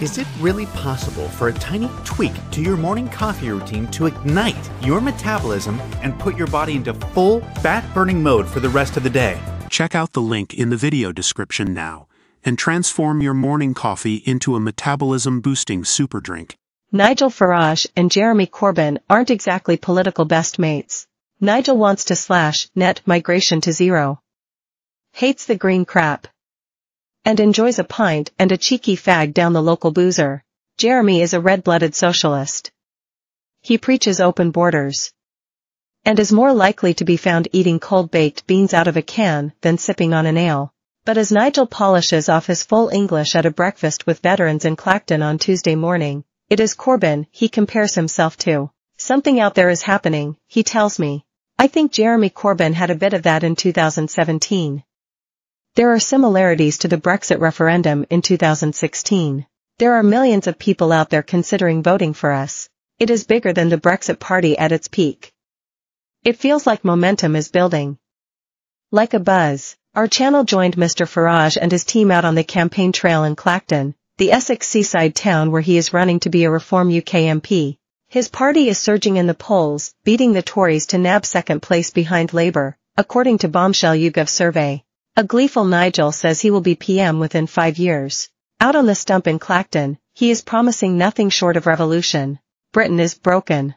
Is it really possible for a tiny tweak to your morning coffee routine to ignite your metabolism and put your body into full fat-burning mode for the rest of the day? Check out the link in the video description now and transform your morning coffee into a metabolism-boosting super drink. Nigel Farage and Jeremy Corbyn aren't exactly political best mates. Nigel wants to slash net migration to zero, hates the green crap, and enjoys a pint and a cheeky fag down the local boozer. Jeremy is a red-blooded socialist. He preaches open borders and is more likely to be found eating cold-baked beans out of a can than sipping on an ale. But as Nigel polishes off his full English at a breakfast with veterans in Clacton on Tuesday morning, it is Corbyn he compares himself to. Something out there is happening, he tells me. I think Jeremy Corbyn had a bit of that in 2017. There are similarities to the Brexit referendum in 2016. There are millions of people out there considering voting for us. It is bigger than the Brexit party at its peak. It feels like momentum is building. Like a buzz, our channel joined Mr. Farage and his team out on the campaign trail in Clacton, the Essex seaside town where he is running to be a Reform UK MP. His party is surging in the polls, beating the Tories to nab second place behind Labour, according to Bombshell YouGov survey. A gleeful Nigel says he will be PM within 5 years. Out on the stump in Clacton, he is promising nothing short of revolution. Britain is broken.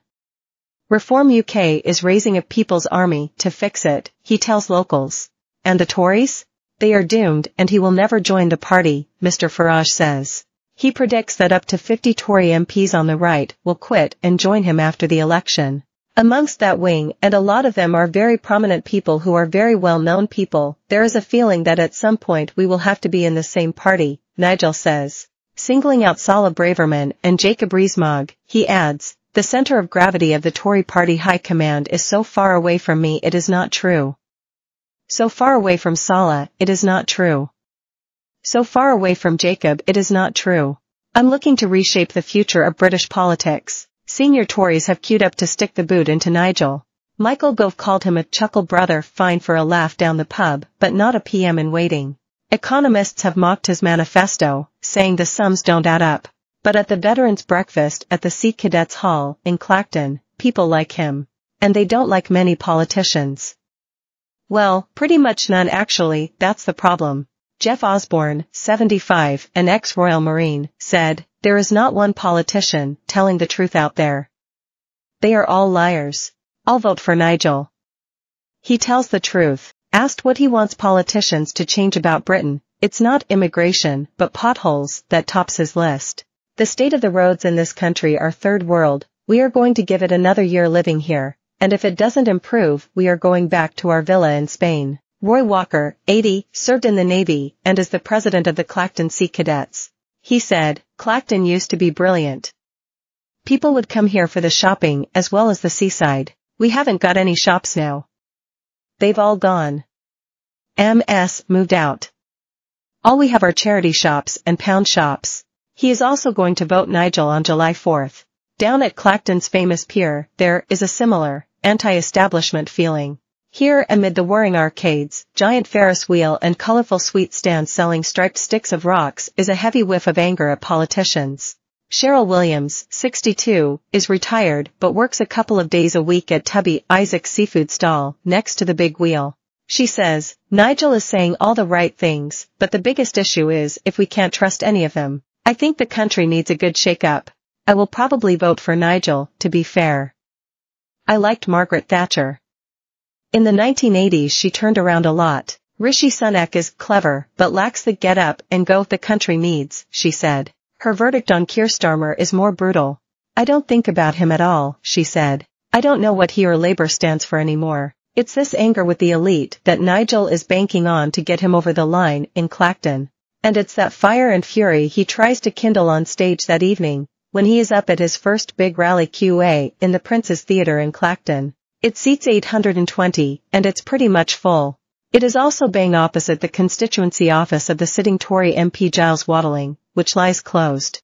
Reform UK is raising a people's army to fix it, he tells locals. And the Tories? They are doomed and he will never join the party, Mr. Farage says. He predicts that up to 50 Tory MPs on the right will quit and join him after the election. Amongst that wing, and a lot of them are very prominent people who are very well-known people, there is a feeling that at some point we will have to be in the same party, Nigel says. Singling out Sala Braverman and Jacob Rees-Mogg, he adds, the center of gravity of the Tory party high command is so far away from me it is not true. So far away from Sala, it is not true. So far away from Jacob, it is not true. I'm looking to reshape the future of British politics. Senior Tories have queued up to stick the boot into Nigel. Michael Gove called him a chuckle brother fine for a laugh down the pub, but not a PM in waiting. Economists have mocked his manifesto, saying the sums don't add up. But at the Veterans Breakfast at the Sea Cadets Hall in Clacton, people like him. And they don't like many politicians. Well, pretty much none actually, that's the problem. Jeff Osborne, 75, an ex-Royal Marine, said, there is not one politician telling the truth out there. They are all liars. I'll vote for Nigel. He tells the truth. Asked what he wants politicians to change about Britain, it's not immigration, but potholes that tops his list. The state of the roads in this country are third world. We are going to give it another year living here, and if it doesn't improve, we are going back to our villa in Spain. Roy Walker, 80, served in the Navy and is the president of the Clacton Sea Cadets. He said, Clacton used to be brilliant. People would come here for the shopping as well as the seaside. We haven't got any shops now. They've all gone. MS moved out. All we have are charity shops and pound shops. He is also going to vote Nigel on July 4th. Down at Clacton's famous pier, there is a similar, anti-establishment feeling. Here amid the whirring arcades, giant Ferris wheel and colorful sweet stands selling striped sticks of rocks is a heavy whiff of anger at politicians. Cheryl Williams, 62, is retired but works a couple of days a week at Tubby Isaac's seafood stall, next to the big wheel. She says, Nigel is saying all the right things, but the biggest issue is if we can't trust any of them. I think the country needs a good shake-up. I will probably vote for Nigel, to be fair. I liked Margaret Thatcher. In the 1980s she turned around a lot. Rishi Sunak is clever but lacks the get-up and go the country needs, she said. Her verdict on Keir Starmer is more brutal. I don't think about him at all, she said. I don't know what he or Labour stands for anymore. It's this anger with the elite that Nigel is banking on to get him over the line in Clacton. And it's that fire and fury he tries to kindle on stage that evening, when he is up at his first big rally QA in the Prince's Theatre in Clacton. It seats 820, and it's pretty much full. It is also bang opposite the constituency office of the sitting Tory MP Giles Watling, which lies closed.